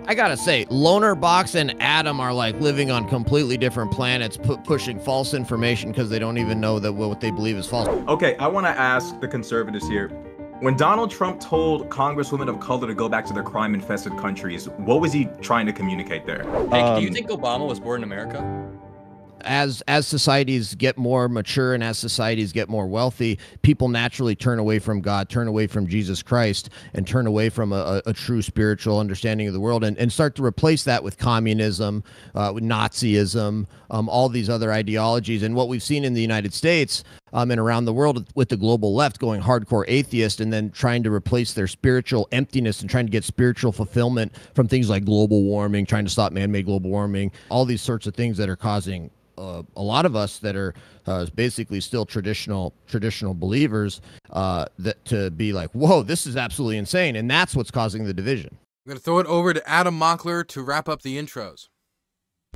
I gotta say, Loner Box and Adam are like living on completely different planets, pushing false information because they don't even know that what they believe is false. Okay, I want to ask the conservatives here. When Donald Trump told congresswomen of color to go back to their crime-infested countries, what was he trying to communicate there? Hey, do you think Obama was born in America? As societies get more mature and as societies get more wealthy, people naturally turn away from God, turn away from Jesus Christ, and turn away from a true spiritual understanding of the world, and start to replace that with communism, with Nazism, all these other ideologies. And what we've seen in the United States and around the world with the global left going hardcore atheist and then trying to replace their spiritual emptiness and trying to get spiritual fulfillment from things like global warming, trying to stop man-made global warming, all these sorts of things that are causing a lot of us that are basically still traditional believers that to be like, whoa, this is absolutely insane. And that's what's causing the division. I'm going to throw it over to Adam Mockler to wrap up the intros.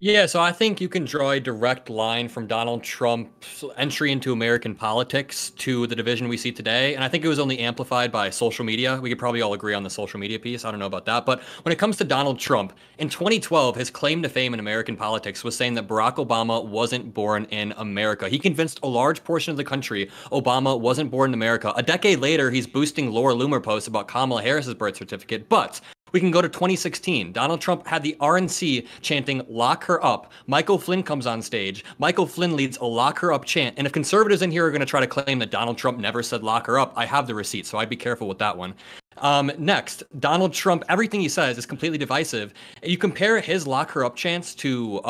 Yeah, so I think you can draw a direct line from Donald Trump's entry into American politics to the division we see today. And I think it was only amplified by social media. We could probably all agree on the social media piece. I don't know about that. But when it comes to Donald Trump, in 2012, his claim to fame in American politics was saying that Barack Obama wasn't born in America. He convinced a large portion of the country Obama wasn't born in America. A decade later, he's boosting Laura Loomer posts about Kamala Harris's birth certificate. But we can go to 2016. Donald Trump had the RNC chanting, "Lock her up." Michael Flynn comes on stage. Michael Flynn leads a "Lock her up" chant. And if conservatives in here are going to try to claim that Donald Trump never said "lock her up," I have the receipt, so I'd be careful with that one. Next, Donald Trump, everything he says is completely divisive. You compare his "lock her up" chants to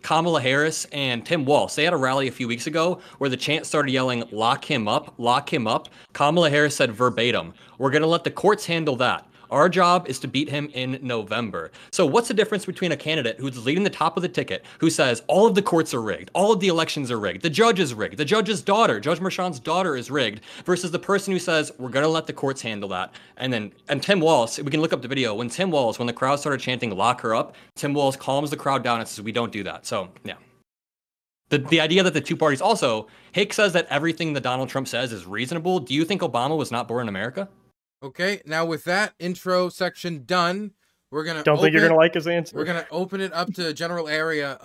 Kamala Harris and Tim Walz. They had a rally a few weeks ago where the chant started yelling, "Lock him up, lock him up." Kamala Harris said verbatim, "We're going to let the courts handle that. Our job is to beat him in November." So what's the difference between a candidate who's leading the top of the ticket, who says all of the courts are rigged, all of the elections are rigged, the judge is rigged, the judge's daughter, Judge Merchan's daughter is rigged, versus the person who says, we're going to let the courts handle that? And Tim Walz, we can look up the video, when the crowd started chanting, "Lock her up," Tim Walz calms the crowd down and says, we don't do that. So, yeah. The idea that the two parties also, Hake says that everything that Donald Trump says is reasonable. Do you think Obama was not born in America? Okay, now with that intro section done, we're gonna think you're gonna like his answer. We're gonna open it up to general area.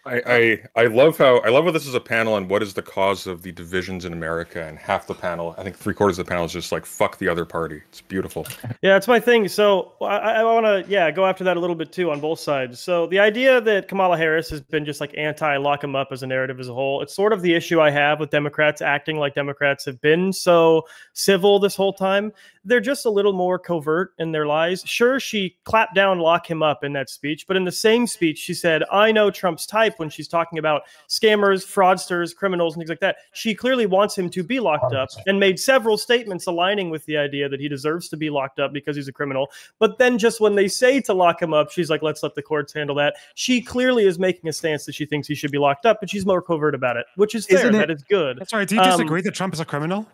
I love how this is a panel on what is the cause of the divisions in America, and half the panel, I think 3/4 of the panel is just like fuck the other party. It's beautiful. Yeah, it's my thing. So I want to go after that a little bit too on both sides. So the idea that Kamala Harris has been just like anti-lock him up as a narrative as a whole, it's sort of the issue I have with Democrats acting like Democrats have been so civil this whole time. They're just a little more covert in their lies. Sure, she clapped down "lock him up" in that speech, but in the same speech, she said, "I know Trump's type," when she's talking about scammers, fraudsters, criminals, and things like that. She clearly wants him to be locked up and made several statements aligning with the idea that he deserves to be locked up because he's a criminal. But then just when they say to lock him up, she's like, let's let the courts handle that. She clearly is making a stance that she thinks he should be locked up, but she's more covert about it, which is fair. That is good. That's right. Do you disagree that Trump is a criminal?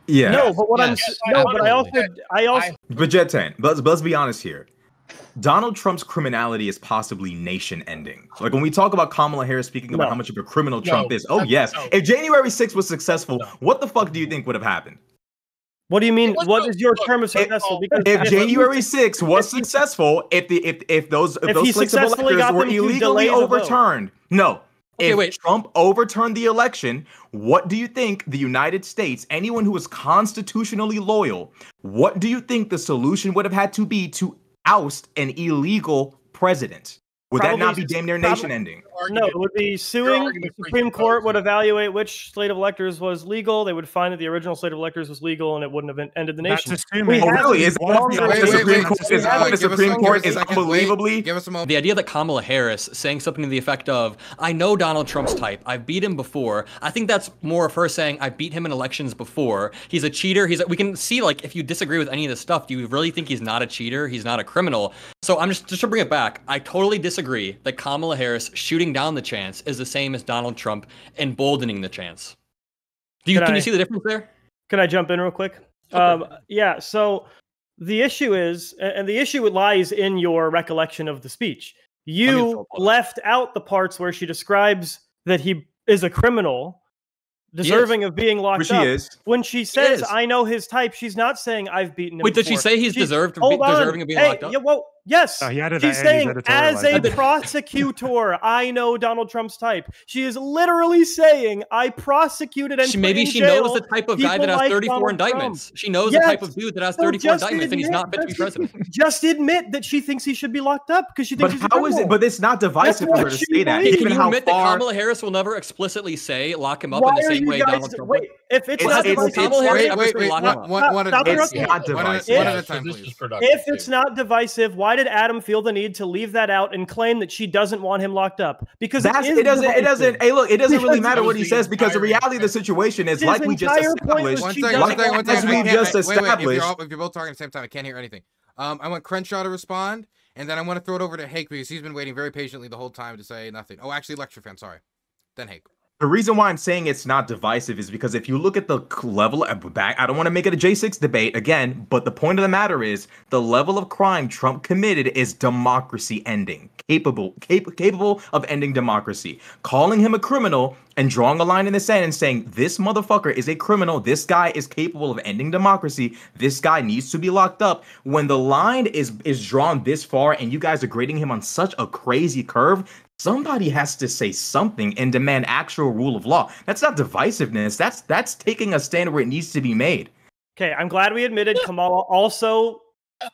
Yeah. No, but what I also. But Jetan, let's be honest here. Donald Trump's criminality is possibly nation-ending. Like when we talk about Kamala Harris speaking about how much of a criminal Trump is. Oh yes, if January 6th was successful, what the fuck do you think would have happened? What do you mean? What is your term of successful? Because if January 6th was successful, if those slates of electors were illegally overturned, no. If Trump overturned the election, what do you think the United States, anyone who is constitutionally loyal, what do you think the solution would have had to be to oust an illegal president? Would that not be damn near nation-ending? No, it would be suing. The Supreme Court would evaluate which slate of electors was legal. They would find that the original slate of electors was legal, and it wouldn't have ended the nation. Really? Is the Supreme Court is unbelievably... Give us a moment. The idea that Kamala Harris saying something to the effect of, "I know Donald Trump's type. I've beat him before." I think that's more of her saying, "I beat him in elections before. He's a cheater." We can see, like, if you disagree with any of this stuff, do you really think he's not a cheater? He's not a criminal. So I'm just to bring it back, I totally disagree that Kamala Harris shooting down the chance is the same as Donald Trump emboldening the chance. Can you see the difference there? Can I jump in real quick? Yeah, so the issue is, and the issue lies in your recollection of the speech. You left out the parts where she describes that he is a criminal, deserving of being locked up. When she says, "I know his type," she's not saying, "I've beaten him." Wait, did she say he's deserving of being locked up? Yeah, well, Yes, she's saying, as a editorialized. prosecutor, I know Donald Trump's type. She is literally saying, I prosecuted and maybe she knows the type of guy that has 34 indictments. She knows the type of dude that has 34 indictments, and he's not fit to be president. Just admit that she thinks he should be locked up because she thinks he's a criminal. But how is it? But it's not divisive for her to say that. Can you admit that Kamala Harris will never explicitly say lock him up in the same way Donald Trump would? If it's not divisive, why did Adam feel the need to leave that out and claim that she doesn't want him locked up? Because it doesn't. Hey, look, it doesn't really matter what he says because the reality of the situation is like we just established. If you're both talking at the same time, I can't hear anything. I want Crenshaw to respond, and then I want to throw it over to Hake because he's been waiting very patiently the whole time to say nothing. Oh, actually, Lecture Fan, sorry. Then Hake. The reason why I'm saying it's not divisive is because if you look at the level of back, I don't want to make it a J6 debate again, but the point of the matter is the level of crime Trump committed is democracy ending, capable of ending democracy. Calling him a criminal and drawing a line in the sand and saying this motherfucker is a criminal, this guy is capable of ending democracy, this guy needs to be locked up. When the line is drawn this far and you guys are grading him on such a crazy curve, somebody has to say something and demand actual rule of law. That's not divisiveness. That's taking a stand where it needs to be made. Okay, I'm glad we admitted Kamala also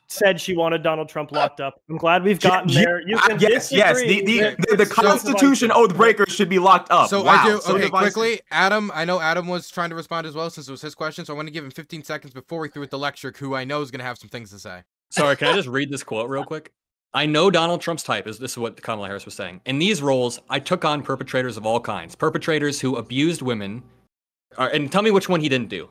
said she wanted Donald Trump locked up. I'm glad we've gotten there. You can disagree. The Constitution oath breakers should be locked up. So wow. Quickly, Adam, I know Adam was trying to respond as well since it was his question, so I want to give him 15 seconds before we threw it to Lecture, who I know is going to have some things to say. Sorry, can I just read this quote real quick? I know Donald Trump's type. This is what Kamala Harris was saying. In these roles, I took on perpetrators of all kinds. Perpetrators who abused women. And tell me which one he didn't do.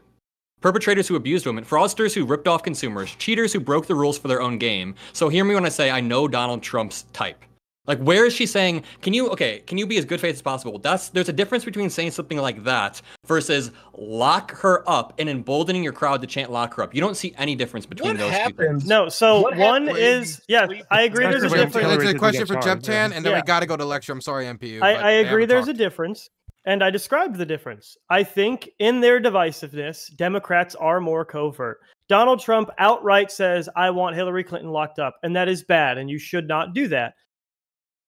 Perpetrators who abused women. Fraudsters who ripped off consumers. Cheaters who broke the rules for their own game. So hear me when I say I know Donald Trump's type. Like, where is she saying, can you be as good faith as possible? There's a difference between saying something like that versus lock her up and emboldening your crowd to chant lock her up. You don't see any difference between those two things. No, so one is, I agree there's a difference. It's a question for Jebtan, and then we got to go to Lecture. I'm sorry, MPU. I agree there's a difference, and I described the difference. I think in their divisiveness, Democrats are more covert. Donald Trump outright says, I want Hillary Clinton locked up, and that is bad, and you should not do that.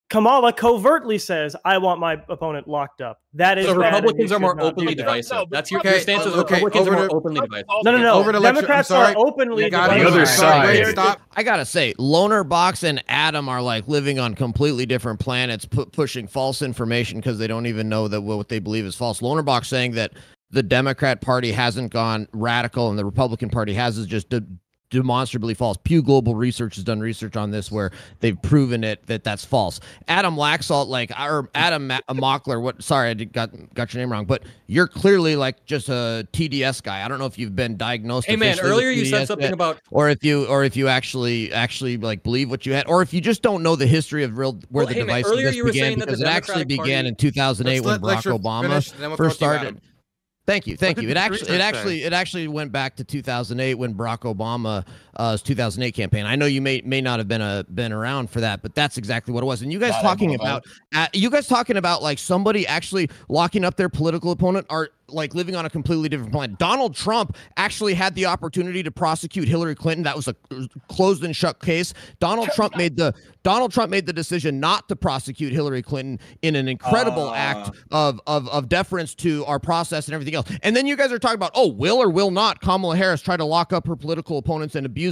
Kamala covertly says, I want my opponent locked up. That is so bad. Republicans are more openly divisive. No, that's your stance. Republicans are more openly divisive. No. Over to Democrats are openly divisive. The other side. Stop. I gotta say, Loner Box and Adam are like living on completely different planets, pushing false information because they don't even know that what they believe is false. Loner Box saying that the Democrat Party hasn't gone radical and the Republican Party has is just demonstrably false. Pew Global Research has done research on this where they've proven that's false. Adam Laxalt, or Adam Mockler, sorry, I got your name wrong, but you're clearly like just a TDS guy. I don't know if you've been diagnosed. Hey man, earlier you said something about, or if you actually like believe what you had, or if you just don't know the history of where the divisiveness began, because it actually began in 2008 when Barack Obama first started. Thank you. It actually went back to 2008 when Barack Obama's 2008 campaign. I know you may not have been around for that, but that's exactly what it was. And you guys talking about like somebody actually locking up their political opponent are like living on a completely different planet. Donald Trump actually had the opportunity to prosecute Hillary Clinton. That was a closed and shut case. Donald Trump made the decision not to prosecute Hillary Clinton in an incredible act of deference to our process and everything else. And then you guys are talking about, will or will not Kamala Harris try to lock up her political opponents and abuse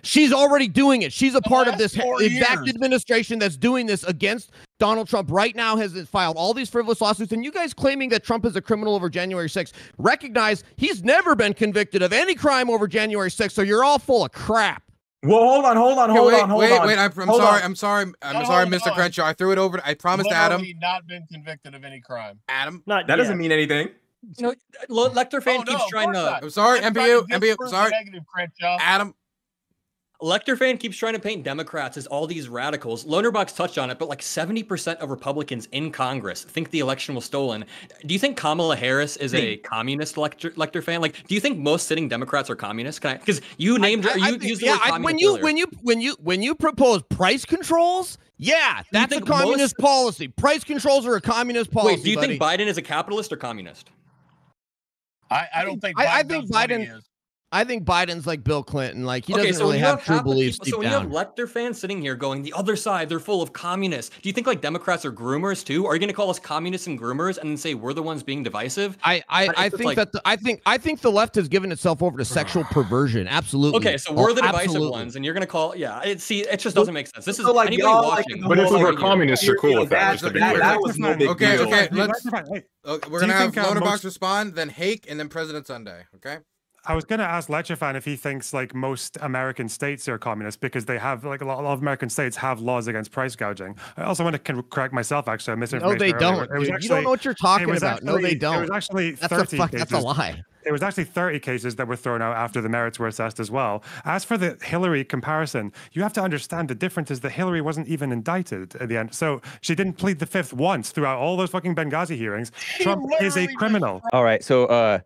she's already doing it. She's a part of this exact administration that's doing this against Donald Trump right now, has filed all these frivolous lawsuits, and you guys claiming that Trump is a criminal over January 6th, recognize he's never been convicted of any crime over January 6th, so you're all full of crap. Well, hold on. Wait, I'm sorry, Mr. Crenshaw. I threw it over. I promised Adam. Not been convicted of any crime. Adam, that doesn't mean anything. You know, Lecter fan keeps trying to. I'm sorry, MPU. Sorry, negative, Crenshaw. Adam. Lecter fan keeps trying to paint Democrats as all these radicals. Lonerbox touched on it, but like 70% of Republicans in Congress think the election was stolen. Do you think Kamala Harris is a communist, Lecter fan? Like, do you think most sitting Democrats are communists? Because you named her. You used the word communist when you propose price controls. Yeah, that's a communist policy. Price controls are a communist policy. Wait, do you think Biden is a capitalist or communist? I don't think. I think Biden is. I think Biden's like Bill Clinton. Like he doesn't really have true beliefs deep down. So when you have Lecter fans sitting here going, the other side, they're full of communists. Do you think like Democrats are groomers too? Are you going to call us communists and groomers and then say we're the ones being divisive? I think the left has given itself over to sexual perversion. Absolutely. Okay, so we're the divisive ones, and you're going to call it just doesn't make sense. This is like anybody watching. But if we were communists, you're cool with that. That was no big deal. Okay, we're gonna have Lonerbox respond, then Hake, and then President Sunday. Okay. I was going to ask Lecterfan if he thinks like most American states are communist because they have like a lot of American states have laws against price gouging. I also want to correct myself. Actually, I misinformation. No, they don't. You don't know what you're talking about. No, they don't. It was actually 30 cases. That's a lie. It was actually 30 cases that were thrown out after the merits were assessed as well. As for the Hillary comparison, you have to understand the difference is that Hillary wasn't even indicted at the end. So she didn't plead the fifth once throughout all those fucking Benghazi hearings. Trump is a criminal. All right. So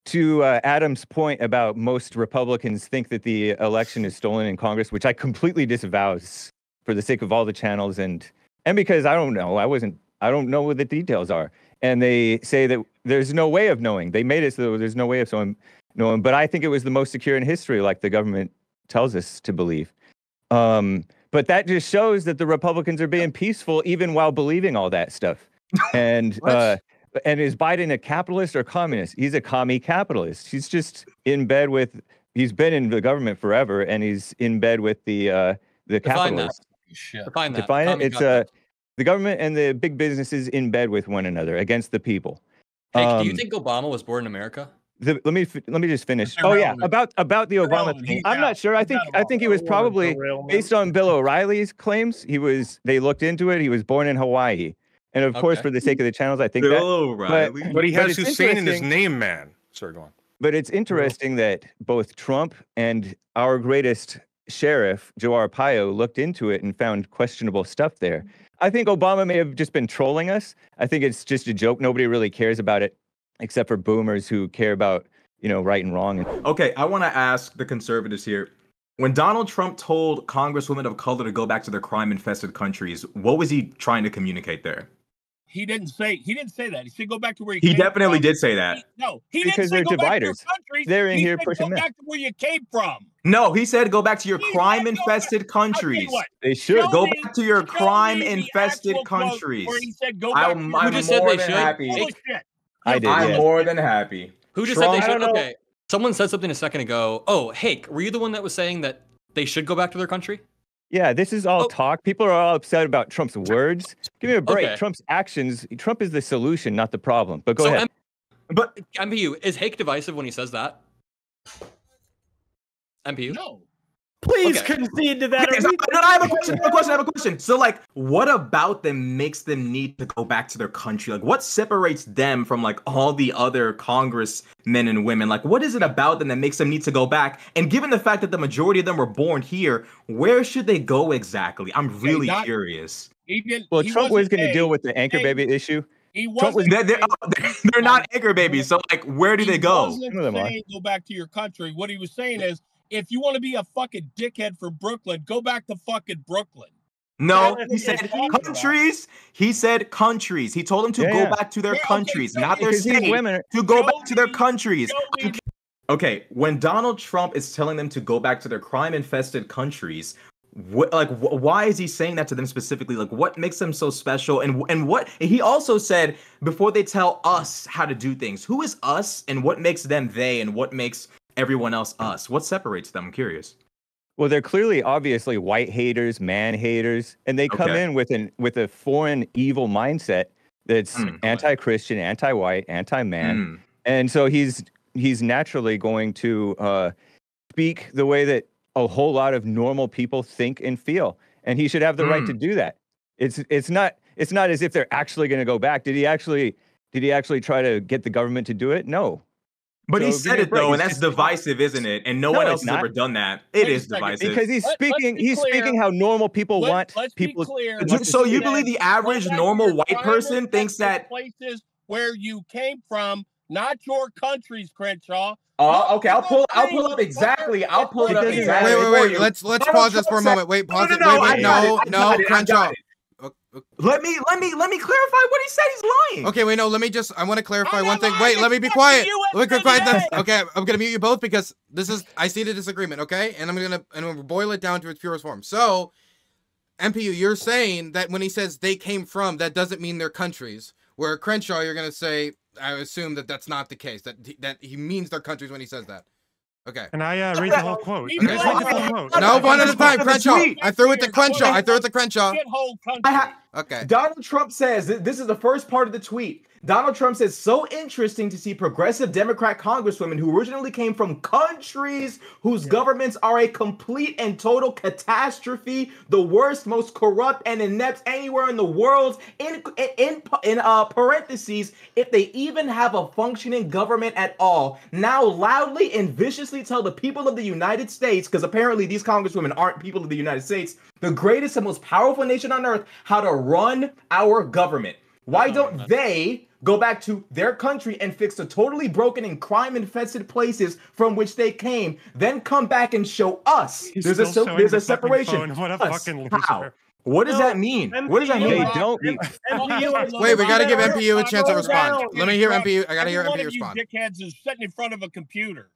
to Adam's point about most Republicans think that the election is stolen in Congress, which I completely disavow for the sake of all the channels and because I don't know. I don't know what the details are. And they say that there's no way of knowing. They made it so there's no way of knowing. But I think it was the most secure in history, like the government tells us to believe. But that just shows that the Republicans are being peaceful even while believing all that stuff. And and is Biden a capitalist or communist? He's a commie capitalist. He's just in bed with. He's been in the government forever, and he's in bed with the capitalists. Define that. Define it. It's the government and the big businesses in bed with one another against the people. Hey, do you think Obama was born in America? Let me just finish. Oh yeah, about the Obama thing. I'm not sure. I think he was probably based on Bill O'Reilly's claims. They looked into it. He was born in Hawaii. And of course, for the sake of the channels, I think but he has Hussein in his name, man. Sorry, go on. But it's interesting that both Trump and our greatest sheriff, Joe Arpaio, looked into it and found questionable stuff there. I think Obama may have just been trolling us. I think it's just a joke. Nobody really cares about it, except for boomers who care about, right and wrong. Okay, I want to ask the conservatives here. When Donald Trump told Congresswomen of color to go back to their crime-infested countries, what was he trying to communicate there? He didn't say that. He said go back to where you came from. He definitely did say that. He because didn't say they're dividers. They're in here pushing go back to where you came from. No, he said go back to your crime-infested countries. They should go back to your crime-infested countries. Where he said go back. I'm more than happy. I did. I'm more than happy. Who just said they should? Okay. Someone said something a second ago. Oh, Hake, were you the one that was saying that they should go back to their country? Yeah, this is all talk. People are all upset about Trump's words. Give me a break. Okay. Trump's actions. Trump is the solution, not the problem. But go ahead. But MPU, is Hake divisive when he says that? MPU? No. Please concede to that. I have a question. So, like, what about them makes them need to go back to their country? Like, what separates them from, like, all the other congressmen and women? Like, what is it about them that makes them need to go back? And given the fact that the majority of them were born here, where should they go exactly? I'm really curious. Trump was going to deal with the anchor baby issue. They're not anchor babies. So, like, where do they go? He wasn't saying go back to your country. What he was saying is, if you want to be a fucking dickhead from Brooklyn, go back to fucking Brooklyn. No, he said countries. He said countries. He told them to go back to their countries, not their state. To go back to their countries. Okay, when Donald Trump is telling them to go back to their crime-infested countries, why is he saying that to them specifically? Like, what makes them so special? And what he also said before they tell us how to do things. Who is us, and what makes them they, and what makes everyone else us? What separates them? I'm curious. Well, they're clearly, obviously, white haters, man haters, and they come in with a foreign evil mindset that's anti-Christian, anti-white, anti-man, and so he's naturally going to speak the way that a whole lot of normal people think and feel, and he should have the right to do that. It's not as if they're actually going to go back. Did he actually try to get the government to do it? No. But he said it though, and that's divisive, isn't it? And no one else has ever done that. It is divisive because he's speaking how normal people want people. So you believe the average normal white person thinks that places where you came from, not your countries, Crenshaw. Okay, I'll pull up exactly. Wait. Let's pause this for a moment. Wait, pause it. Wait, no, Crenshaw. Let me clarify what he said. He's lying. Okay, wait, no, I want to clarify one thing. Wait, let me be quiet. Let me be quiet. Okay, I'm gonna mute you both because I see the disagreement. Okay, and I'm gonna boil it down to its purest form. So, MPU, you're saying that when he says they came from, that doesn't mean their countries. Where Crenshaw, you're gonna say, I assume that's not the case. That he means their countries when he says that. Okay. Can I read the whole quote? Okay. No, one at a time, Crenshaw. I threw it to Crenshaw. Okay. Donald Trump says, this is the first part of the tweet. Donald Trump says, so interesting to see progressive Democrat congresswomen who originally came from countries whose governments are a complete and total catastrophe, the worst, most corrupt and inept anywhere in the world, in parentheses, if they even have a functioning government at all, now loudly and viciously tell the people of the United States, because apparently these congresswomen aren't people of the United States, the greatest and most powerful nation on earth, how to run our government. Why don't they go back to their country and fix the totally broken and crime-infested places from which they came, then come back and show us there's a separation? What a fucking loser. How? What does that mean? What does that mean? They don't. Wait, we got to give MPU a chance to respond. Let me hear MPU. I got to hear MPU respond. You dickheads is sitting in front of a computer.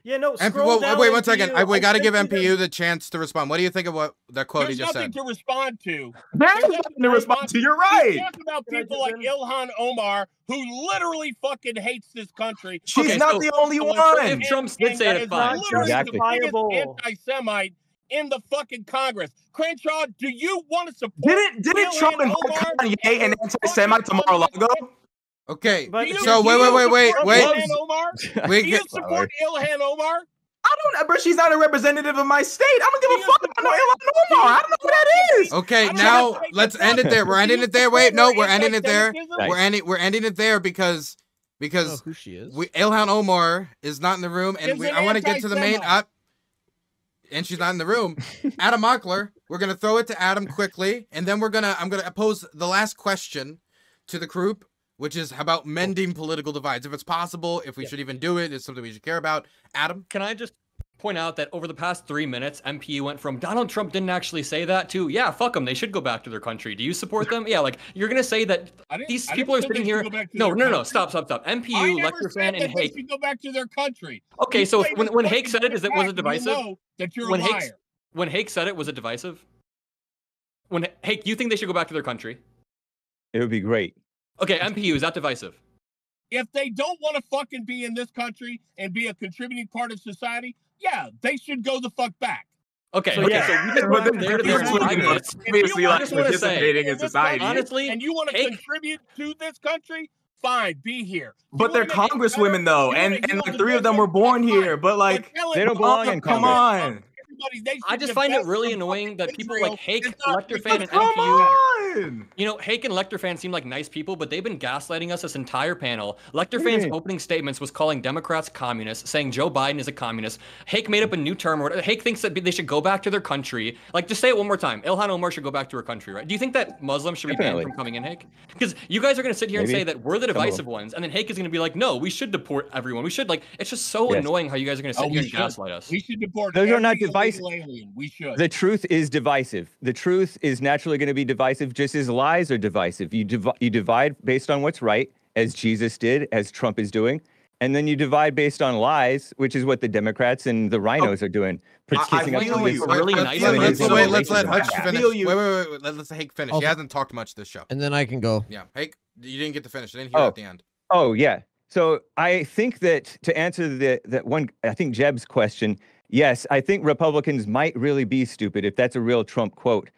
Yeah, no. Wait, 1 second. We got to give MPU the chance to respond. What do you think of what that quote he just said? There's nothing to respond to. There's nothing to respond to. You're right. Talk about people like Ilhan Omar, who literally fucking hates this country. She's not the only one. If Trump did say it, fine. Exactly. The biggest anti-Semite in the fucking Congress. Crenshaw, do you want to support? Didn't Trump invite Kanye and anti-Semite to Mar-a-Lago? Okay, so wait. Do you support Ilhan Omar? I don't, but she's not a representative of my state. I don't give a fuck about no Ilhan Omar. I don't know who that is. Okay, now let's end it there. We're ending it there. Wait, no, we're ending it there. We're ending it there because who she is. Ilhan Omar is not in the room, and I want to get to the main up. And she's not in the room. Adam Mockler, we're gonna throw it to Adam quickly, and then I'm gonna pose the last question to the group, which is about mending political divides. If it's possible, if we should even do it, it's something we should care about. Adam? Can I just point out that over the past 3 minutes, MPU went from Donald Trump didn't actually say that to, yeah, fuck them, they should go back to their country. Do you support them? Yeah, like, you're going to say that these people are sitting here. No, stop. MPU, Lecter fan, and Hake. They should go back to their country. Okay, so when Hake said it, was it divisive? You know that you're a liar. When Hake said it, was it divisive? When Hake, you think they should go back to their country? It would be great. Okay, MPU, is that divisive? If they don't want to fucking be in this country and be a contributing part of society, yeah, they should go the fuck back. Okay, so we just went there to their obviously like participating in society. Honestly, and you want to contribute to this country, fine, be here. But they're congresswomen though, and like 3 of them were born here. But like they don't belong in Congress. Come on. I just find it really annoying that people like Hake, Lecter fan, and MPU. You know, Hake and Lecter fan seem like nice people, but they've been gaslighting us this entire panel. Lecter fan's opening statements was calling Democrats communists, saying Joe Biden is a communist. Hake made up a new term. Hake thinks that they should go back to their country. Like, just say it one more time. Ilhan Omar should go back to her country, right? Do you think that Muslims should be banned from coming in, Hake? Because you guys are going to sit here and say that we're the divisive ones, and then Hake is going to be like, no, we should deport everyone. We should, like, it's just so annoying how you guys are going to sit here and gaslight us. We should deport Those are not divisive. We should. The truth is divisive. The truth is naturally going to be divisive, just as lies are divisive. You divide based on what's right, as Jesus did, as Trump is doing, and then you divide based on lies, which is what the Democrats and the rhinos are doing. Let's let Hutch finish. Wait. Let's Hake finish. He hasn't talked much this show. And then I can go. Yeah, Hake, you didn't get to finish. I didn't hear at the end. Oh, yeah. So I think that to answer that one, I think Jeb's question, yes, I think Republicans might really be stupid if that's a real Trump quote,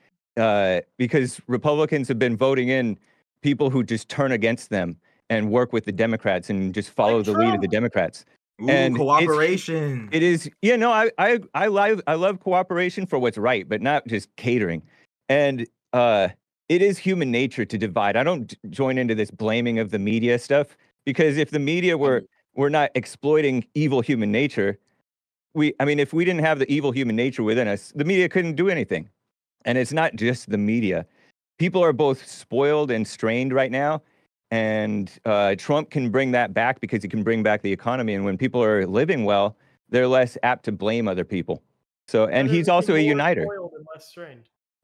because Republicans have been voting in people who just turn against them and work with the Democrats and just follow the lead of the Democrats. Ooh, and cooperation. It is, you know, I love cooperation for what's right, but not just catering. And it is human nature to divide. I don't join into this blaming of the media stuff, because if the media were not exploiting evil human nature, if we didn't have the evil human nature within us, the media couldn't do anything. And it's not just the media. People are both spoiled and strained right now. And Trump can bring that back because he can bring back the economy. And when people are living well, they're less apt to blame other people. So, and he's also a uniter.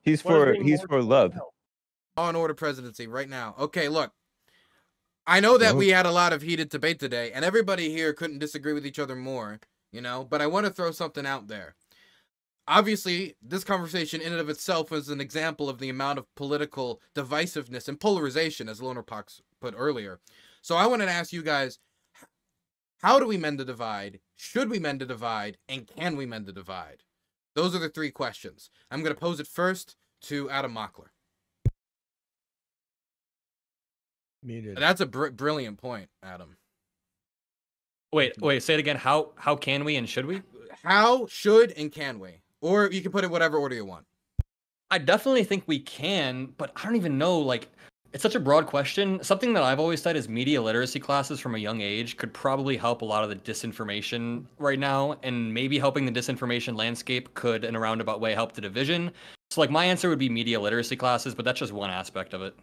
He's for love. Law and Order presidency right now. Okay, look. I know that we had a lot of heated debate today, and everybody here couldn't disagree with each other more, you know, but I want to throw something out there. Obviously, this conversation in and of itself is an example of the amount of political divisiveness and polarization, as Loner Pox put earlier. So I wanted to ask you guys, how do we mend the divide? Should we mend the divide? And can we mend the divide? Those are the three questions. I'm going to pose it first to Adam Mockler. Muted. That's a brilliant point, Adam. Wait, say it again. How can we and should we? How, should, and can we? Or you can put it whatever order you want. I definitely think we can, but I don't even know, like, it's such a broad question. Something that I've always said is media literacy classes from a young age could probably help a lot of the disinformation right now, and maybe helping the disinformation landscape could, in a roundabout way, help the division. So, like, my answer would be media literacy classes, but that's just one aspect of it.